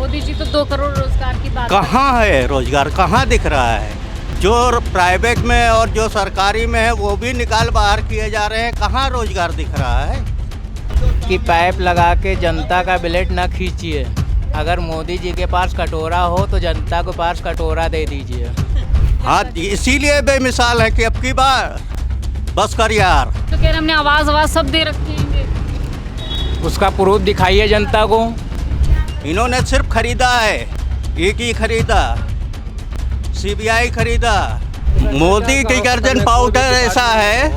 मोदी जी तो 2 करोड़ रोजगार की बात कहाँ है रोजगार, कहाँ दिख रहा है? जो प्राइवेट में और जो सरकारी में है वो भी निकाल बाहर किए जा रहे हैं, कहाँ रोजगार दिख रहा है? कि पाइप लगा के जनता का ब्लेड न खींचिए। अगर मोदी जी के पास कटोरा हो तो जनता के पास कटोरा दे दीजिए। हाँ, इसीलिए बेमिसाल है कि अब की बार बस कर यार। तो कह रहे हमने आवाज सब दे रखे हैं। उसका प्रूफ दिखाइए जनता को। इन्होंने सिर्फ खरीदा है, एक ही खरीदा, सीबीआई खरीदा। मोदी डिटर्जेंट पाउडर ऐसा है,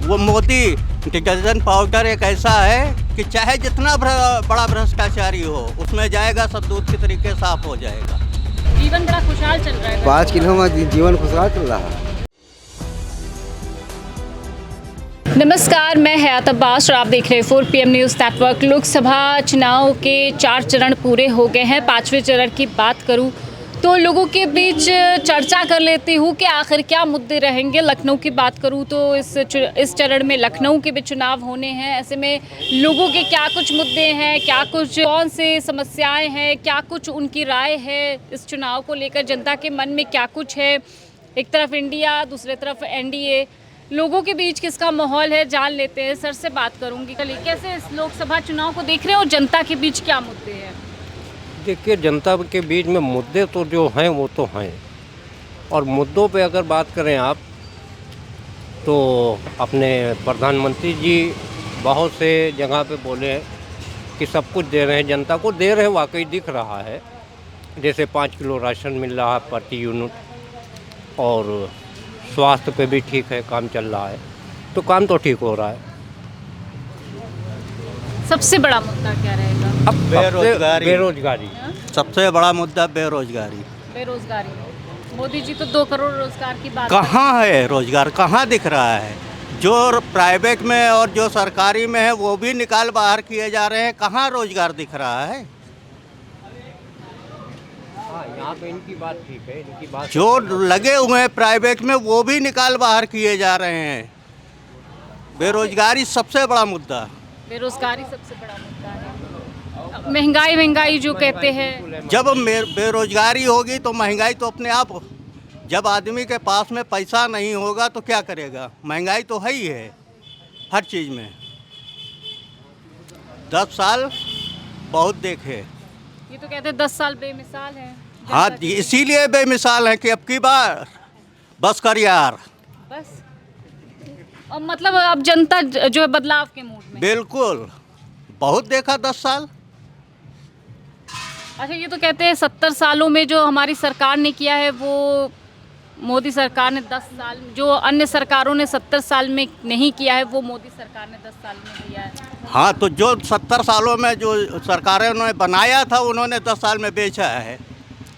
वो मोदी डिटर्जेंट पाउडर एक ऐसा है कि चाहे जितना बड़ा भ्रष्टाचारी हो उसमें जाएगा, सब दूध के तरीके साफ हो जाएगा। जीवन बड़ा खुशहाल चल रहा है। 5 किलो में जीवन खुशहाल चल रहा है। नमस्कार, मैं हयात अब्बास और आप देख रहे हैं 4 PM न्यूज़ नेटवर्क। लोकसभा चुनाव के 4 चरण पूरे हो गए हैं। 5वें चरण की बात करूं तो लोगों के बीच चर्चा कर लेती हूं कि आखिर क्या मुद्दे रहेंगे। लखनऊ की बात करूं तो इस चरण में लखनऊ के भी चुनाव होने हैं। ऐसे में लोगों के क्या कुछ मुद्दे हैं, क्या कुछ कौन से समस्याएं हैं, क्या कुछ उनकी राय है इस चुनाव को लेकर, जनता के मन में क्या कुछ है। एक तरफ इंडिया, दूसरी तरफ एनडीए, लोगों के बीच किसका माहौल है जान लेते हैं। सर से बात करूंगी। चलिए, कैसे इस लोकसभा चुनाव को देख रहे हैं और जनता के बीच क्या मुद्दे हैं? देखिए, जनता के बीच में मुद्दे तो जो हैं वो तो हैं, और मुद्दों पे अगर बात करें आप तो अपने प्रधानमंत्री जी बहुत से जगह पे बोले हैं कि सब कुछ दे रहे हैं, जनता को दे रहे हैं, वाकई दिख रहा है। जैसे 5 किलो राशन मिल रहा है प्रति यूनिट, और स्वास्थ्य पे भी ठीक है, काम चल रहा है, तो काम तो ठीक हो रहा है। सबसे बड़ा मुद्दा क्या रहेगा? अब बेरोजगारी। सबसे बड़ा मुद्दा बेरोजगारी। मोदी जी तो 2 करोड़ रोजगार की बात कहाँ है रोजगार, कहाँ दिख रहा है? जो प्राइवेट में और जो सरकारी में है वो भी निकाल बाहर किए जा रहे हैं, कहाँ रोजगार दिख रहा है? यहाँ पे इनकी बात ठीक है, इनकी बात जो लगे हुए हैं प्राइवेट में वो भी निकाल बाहर किए जा रहे हैं। बेरोजगारी सबसे बड़ा मुद्दा। बेरोजगारी सबसे बड़ा मुद्दा है। महंगाई जो कहते हैं, जब बेरोजगारी होगी तो महंगाई तो अपने आप, जब आदमी के पास में पैसा नहीं होगा तो क्या करेगा? महंगाई तो है ही है हर चीज़ में। 10 साल बहुत देखे। ये तो कहते हैं 10 साल बेमिसाल है। हाँ, इसीलिए बेमिसाल है कि अब की बार बस कर यार। बस, और मतलब अब जनता जो है बदलाव के मूड में। बिल्कुल, बहुत देखा 10 साल। अच्छा, ये तो कहते हैं 70 सालों में जो हमारी सरकार ने किया है वो मोदी सरकार ने 10 साल, जो अन्य सरकारों ने 70 साल में नहीं किया है वो मोदी सरकार ने 10 साल में किया है। हाँ, तो जो 70 सालों में जो सरकारें उन्होंने बनाया था उन्होंने 10 साल में बेचा है।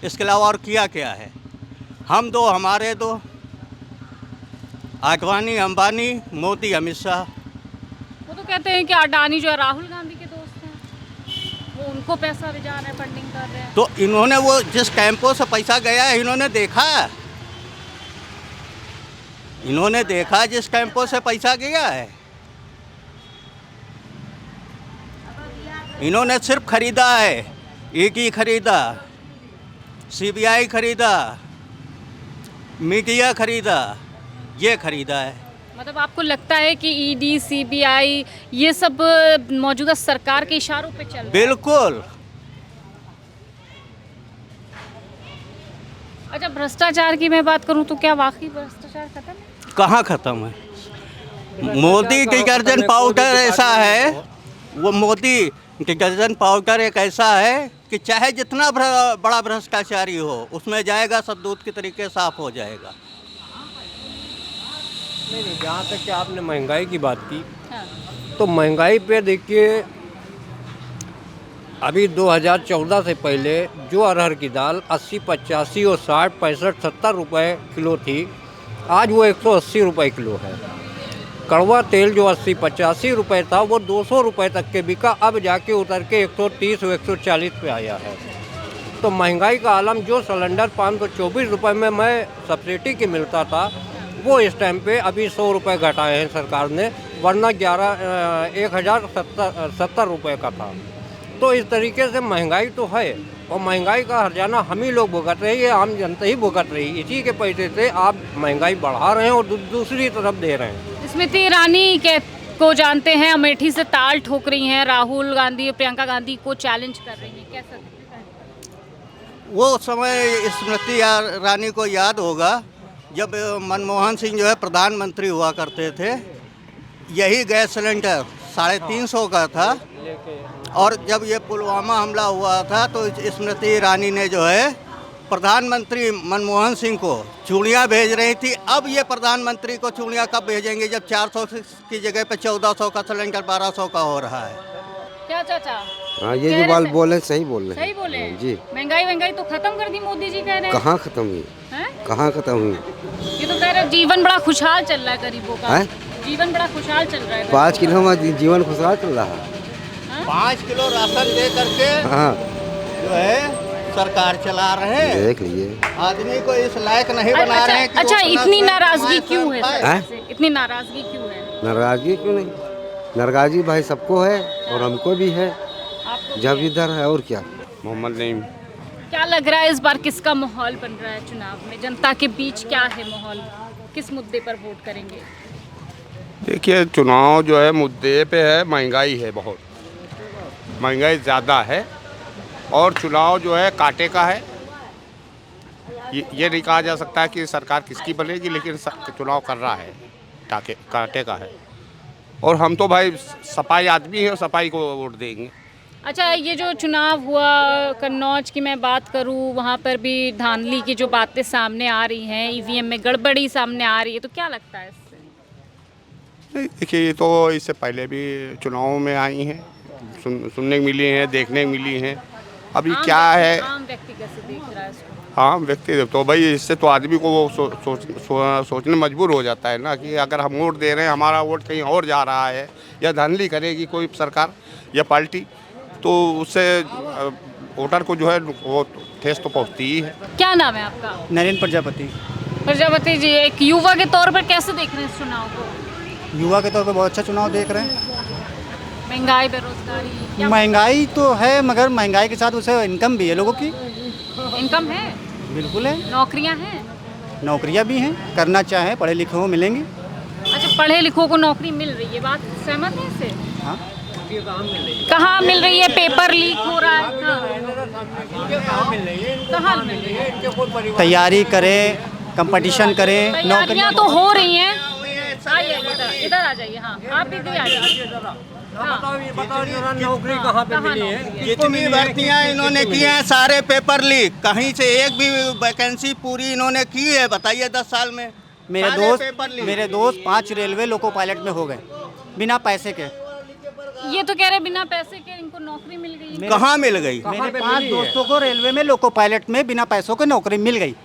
इसके अलावा और किया क्या है? हम दो, हमारे दो, आडवाणी अंबानी, मोदी अमित शाह। वो तो कहते हैं कि अडानी जो है राहुल गांधी के दोस्त हैं, वो उनको पैसा भिजा रहे हैं, फंडिंग कर रहे हैं। तो इन्होंने वो जिस कैंपों से पैसा गया है इन्होंने देखा जिस कैंपों से पैसा गया है। इन्होंने सिर्फ खरीदा है, एक ही खरीदा, सीबीआई खरीदा, मीडिया खरीदा, ये खरीदा है। मतलब आपको लगता है कि ईडी, सीबीआई ये सब मौजूदा सरकार के इशारों पे चल रहा है? बिल्कुल। अच्छा, भ्रष्टाचार की मैं बात करूं तो क्या वाकई भ्रष्टाचार खत्म है? कहाँ खत्म है? मोदी डिटर्जेंट पाउडर ऐसा है, वो मोदी डिटर्जेंट पाउडर एक ऐसा है कि चाहे जितना बड़ा भ्रष्टाचारी हो उसमें जाएगा, सब दूध के तरीके साफ हो जाएगा। नहीं, जहाँ तक कि आपने महंगाई की बात की, हाँ। तो महंगाई पे देखिए, अभी 2014 से पहले जो अरहर की दाल 80, 85 और 60, 65, 70 रुपये किलो थी, आज वो 180 रुपये किलो है। कड़वा तेल जो 80, 85 रुपये था वो 200 रुपये तक के बिका, अब जाके उतर के 130 और 140 पे आया है। तो महंगाई का आलम, जो सिलेंडर 524 रुपये में मैं सब्सिडी के मिलता था वो इस टाइम पे अभी 100 रुपये घटाए हैं सरकार ने, वरना 1070 रुपये का था। तो इस तरीके से महंगाई तो है, और महंगाई का हर्जाना हम ही लोग भुगत रहे हैं, ये आम जनता ही भुगत रही है। इसी के पैसे से आप महंगाई बढ़ा रहे हैं और दूसरी तरफ दे रहे हैं। स्मृति ईरानी को जानते हैं, अमेठी से ताल ठोक रही हैं, राहुल गांधी और प्रियंका गांधी को चैलेंज कर रही हैं, कैसा दिखता है? वो समय स्मृति ईरानी को याद होगा जब मनमोहन सिंह जो है प्रधानमंत्री हुआ करते थे, यही गैस सिलेंडर 350 का था, और जब ये पुलवामा हमला हुआ था तो स्मृति ईरानी ने जो है प्रधानमंत्री मनमोहन सिंह को चूड़ियाँ भेज रही थी। अब ये प्रधानमंत्री को चूड़ियाँ कब भेजेंगे जब 400 की जगह पे 1400 का सिलेंडर 1200 का हो रहा है। क्या चाचा? हाँ, ये जो बात बोल रहे हैं सही बोल रहे हैं। सही बोले हैं? जी। महंगाई तो खत्म कर दी मोदी जी कह रहे हैं। कहाँ खत्म हुई? हैं? कहाँ खत्म हुई? ये तो कह रहे हैं जीवन बड़ा खुशहाल चल रहा है गरीबों का। हैं? जीवन बड़ा खुशहाल चल रहा है। 5 किलो में जीवन खुशहाल चल रहा है। 5 किलो राशन दे करके हाँ, जो है सरकार चला रहे हैं। देख लीजिए। आदमी को इस लायक नहीं बना रहे हैं कि अच्छा, वो अपना इतनी स्वयं नाराजगी कमाए, क्यों स्वयं है? खाए। सर, इतनी नाराजगी क्यों है? नाराजगी क्यों नहीं? नाराजगी भाई सबको है और हमको भी है, आपको जब इधर है और क्या। मोहम्मद नईम। क्या लग रहा है इस बार किसका माहौल बन रहा है चुनाव में? जनता के बीच क्या है माहौल? किस मुद्दे पर वोट करेंगे? देखिए, चुनाव जो है मुद्दे पे है, महंगाई है, बहुत महंगाई ज़्यादा है, और चुनाव जो है कांटे का है। ये नहीं कहा जा सकता है कि सरकार किसकी बनेगी, लेकिन चुनाव कर रहा है कांटे का है, और हम तो भाई सपाई आदमी हैं और सपाई को वोट देंगे। अच्छा, ये जो चुनाव हुआ कन्नौज की मैं बात करूं, वहाँ पर भी धांधली की जो बातें सामने आ रही हैं, ईवीएम में गड़बड़ी सामने आ रही है, तो क्या लगता है इससे? नहीं, देखिए, ये तो इससे पहले भी चुनाव में आई हैं, सुनने मिली हैं, देखने मिली हैं। अभी क्या है, आम व्यक्ति कैसे देख रहा है इसको? आम व्यक्ति तो भाई इससे तो आदमी को वो सोचने मजबूर हो जाता है ना, कि अगर हम वोट दे रहे हैं, हमारा वोट कहीं और जा रहा है, या धांधली करेगी कोई सरकार या पार्टी, तो उससे वोटर को जो है वो ठेस तो पहुंचती ही है। क्या नाम है आपका? नरेंद्र प्रजापति। प्रजापति जी, एक युवा के तौर पर कैसे देख रहे हैं इस चुनाव को? युवा के तौर पर बहुत अच्छा चुनाव देख रहे हैं। महंगाई, बेरोजगारी, क्या महंगाई तो है, मगर महंगाई के साथ उसे इनकम भी है लोगों की। इनकम है? बिल्कुल है। नौकरियां हैं? नौकरियां भी हैं, करना चाहें पढ़े लिखे हो मिलेंगी। अच्छा, पढ़े लिखों को नौकरी मिल रही है, बात सहमत है इससे? हाँ, कहाँ मिल रही है? पेपर लीक हो रहा है। कहाँ मिल रही है? तैयारी करें, कंपटीशन करें, तैयारियां तो हो रही हैं। आइए इधर आ जाइए। हाँ, आप भी आ जाइए। नौकरी कहाँ पे मिली है? जितनी भर्तियां इन्होंने की हैं सारे पेपर लीक, कहीं से एक भी वैकेंसी पूरी इन्होंने की है बताइए 10 साल में? मेरे दोस्त 5 रेलवे लोको पायलट में हो गए बिना पैसे के। ये तो कह रहे बिना पैसे के इनको नौकरी मिल गई। कहाँ मिल गई? मेरे 5 दोस्तों को रेलवे में लोको पायलट में बिना पैसों के नौकरी मिल गई।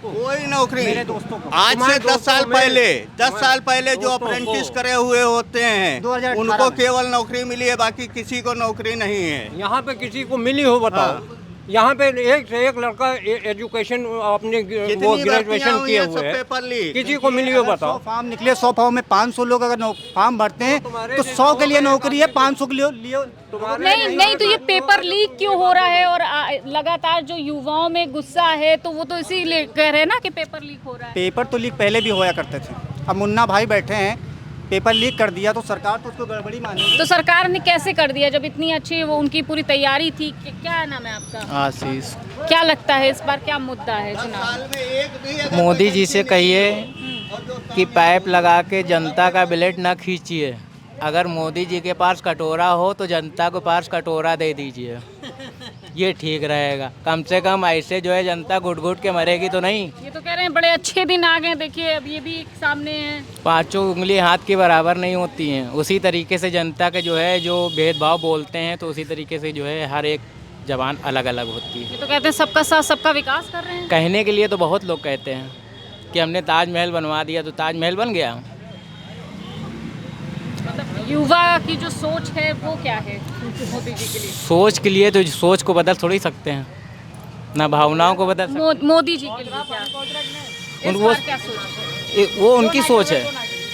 कोई नौकरी मेरे दोस्तों को। आज से 10 साल पहले जो अप्रेंटिस करे हुए होते हैं 2018 उनको में। केवल नौकरी मिली है, बाकी किसी को नौकरी नहीं है। यहाँ पे किसी को मिली हो बताओ? यहाँ पे एक से एक लड़का एजुकेशन अपने वो ग्रेजुएशन किए हुए हैं, पेपर लीक। किसी को मिली हो बताओ? 100 फॉर्म निकले, 100 फॉर्म में 500 लोग अगर फॉर्म भरते हैं तो 100 के लिए नौकरी है, 500 के लिए नहीं, तो ये पेपर लीक क्यों हो रहा है? और लगातार जो युवाओं में गुस्सा है तो वो तो इसीलिए कह रहे हैं ना कि पेपर लीक हो रहा है। पेपर तो लीक पहले भी होया करते थे। अब मुन्ना भाई बैठे हैं, पेपर लीक कर दिया तो सरकार तो उसको गड़बड़ी मानेगी। तो सरकार ने कैसे कर दिया जब इतनी अच्छी वो उनकी पूरी तैयारी थी? क्या नाम है आपका? आशीष। क्या लगता है इस बार क्या मुद्दा है चुनाव? मोदी जी से कहिए कि पाइप लगा के जनता का ब्लेड ना खींचिए। अगर मोदी जी के पास कटोरा हो तो जनता के पास कटोरा दे दीजिए, ये ठीक रहेगा। कम से कम ऐसे जो है जनता घुट घुट के मरेगी तो नहीं। ये तो कह रहे हैं बड़े अच्छे दिन आ गए, देखिए अब ये भी सामने है। 5 उंगली हाथ के बराबर नहीं होती हैं। उसी तरीके से जनता के जो है जो भेदभाव बोलते हैं तो उसी तरीके से जो है हर एक जबान अलग अलग होती है। ये तो कहते हैं सबका साथ सबका विकास कर रहे हैं। कहने के लिए तो बहुत लोग कहते हैं कि हमने ताजमहल बनवा दिया, तो ताजमहल बन गया। मतलब युवा की जो सोच है वो क्या है मोदी जी के लिए? सोच के लिए तो सोच को बदल थोड़ी सकते हैं, ना भावनाओं को बदल सकते मोदी जी के लिए क्या? इस बार क्या सोच है? वो उनकी सोच है।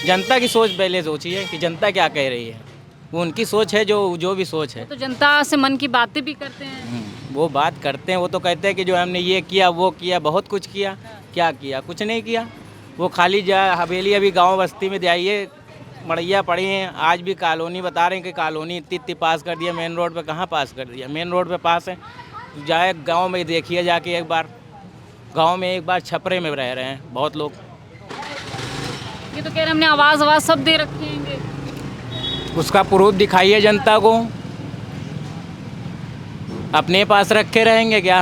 जनता की सोच पहले सोचिए कि जनता क्या कह रही है। वो उनकी सोच है, जो भी सोच है। तो जनता से मन की बातें भी करते हैं। वो बात करते हैं, वो तो कहते हैं कि जो हमने ये किया वो किया, बहुत कुछ किया। क्या किया? कुछ नहीं किया। वो खाली हवेली अभी गांव बस्ती में जाइए, मड़ैया पड़ी हैं। आज भी कॉलोनी बता रहे हैं कि कॉलोनी इतनी पास कर दिया, मेन रोड पे कहाँ पास कर दिया? मेन रोड पे पास है। जाए गांव में देखिए जाके एक बार, गांव में एक बार छपरे में रह रहे हैं बहुत लोग। ये तो कह रहे हमने आवाज़ सब दे रखेंगे। उसका प्रूफ दिखाइए जनता को। अपने पास रखे रहेंगे क्या?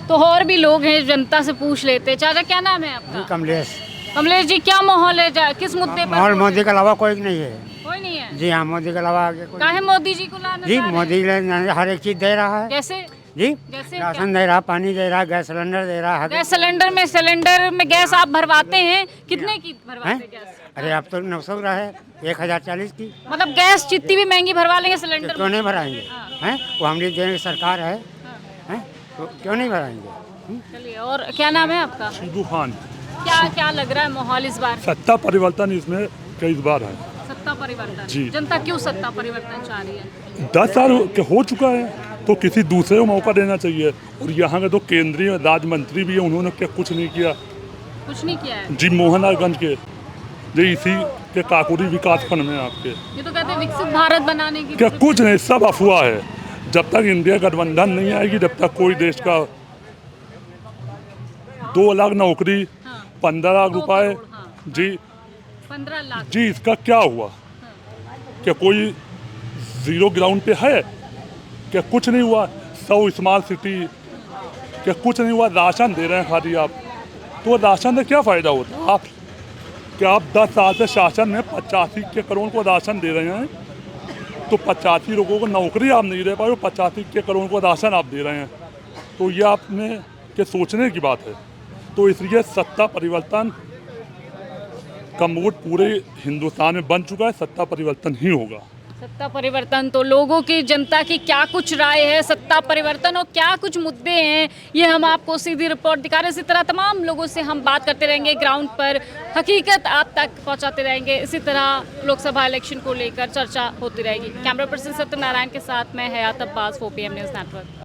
तो और भी लोग हैं, जनता से पूछ लेते हैं। चाचा क्या नाम है आपका? कमलेश। कमलेश जी, क्या माहौल है, किस मुद्दे पर? माहौल मोदी के अलावा कोई नहीं है। कोई नहीं है। जी हाँ, मोदी के अलावा आगे कोई। काहे मोदी जी को लाना जी चाह रहे हैं? मोदी हर एक चीज दे रहा है। कैसे? जी जैसे राशन दे रहा, पानी दे रहा, गैस सिलेंडर दे रहा। गैस सिलेंडर में गैस आप भरवाते हैं? कितने की भरवाते हैं गैस? अरे अब तो 900 रहा है, 1040 की। मतलब गैस जितनी भी महंगी भरवा लेंगे सिलेंडर क्यों नहीं भराएंगे? हाँ। हैं वो हमारी देने की सरकार है, हैं तो क्यों नहीं भराएंगे? चलिए, और क्या नाम है आपका? शिबू खान। क्या लग रहा है माहौल इस बार? सत्ता परिवर्तन इसमें कई बार है। सत्ता परिवर्तन जी। जनता क्यों सत्ता परिवर्तन चाह रही है? 10 साल हो चुका है, तो किसी दूसरे को मौका देना चाहिए। और यहाँ के तो केंद्रीय राज्य मंत्री भी है, उन्होंने क्या कुछ नहीं किया? कुछ नहीं किया है। जी मोहनलालगंज के जी इसी के काकोरी विकास खंड में आपके ये तो कहते हैं विकसित भारत बनाने की। क्या कुछ नहीं, सब अफवाह है। जब तक इंडिया गठबंधन नहीं आएगी, जब तक कोई देश का 2 लाख नौकरी, 15 लाख 2 रुपए करोड़, हाँ। जी 15 लाख। जी इसका क्या हुआ? क्या कोई जीरो ग्राउंड पे है? क्या कुछ नहीं हुआ? 100 स्मार्ट सिटी, क्या कुछ नहीं हुआ? राशन दे रहे हैं खाली आप, तो राशन से क्या फ़ायदा होता? आप 10 साल से शासन में 85 करोड़ को राशन दे रहे हैं, तो 85 लोगों को नौकरी आप नहीं दे पाए, 85 करोड़ को राशन आप दे रहे हैं, तो ये आपने के सोचने की बात है। तो इसलिए सत्ता परिवर्तन का मूड पूरे हिंदुस्तान में बन चुका है, सत्ता परिवर्तन ही होगा। सत्ता परिवर्तन, तो लोगों की, जनता की क्या कुछ राय है सत्ता परिवर्तन और क्या कुछ मुद्दे हैं, ये हम आपको सीधी रिपोर्ट दिखा रहे हैं। इसी तरह तमाम लोगों से हम बात करते रहेंगे, ग्राउंड पर हकीकत आप तक पहुंचाते रहेंगे। इसी तरह लोकसभा इलेक्शन को लेकर चर्चा होती रहेगी। कैमरा पर्सन सत्यनारायण के साथ मैं हयात अब्बास, 4 PM न्यूज़ नेटवर्क।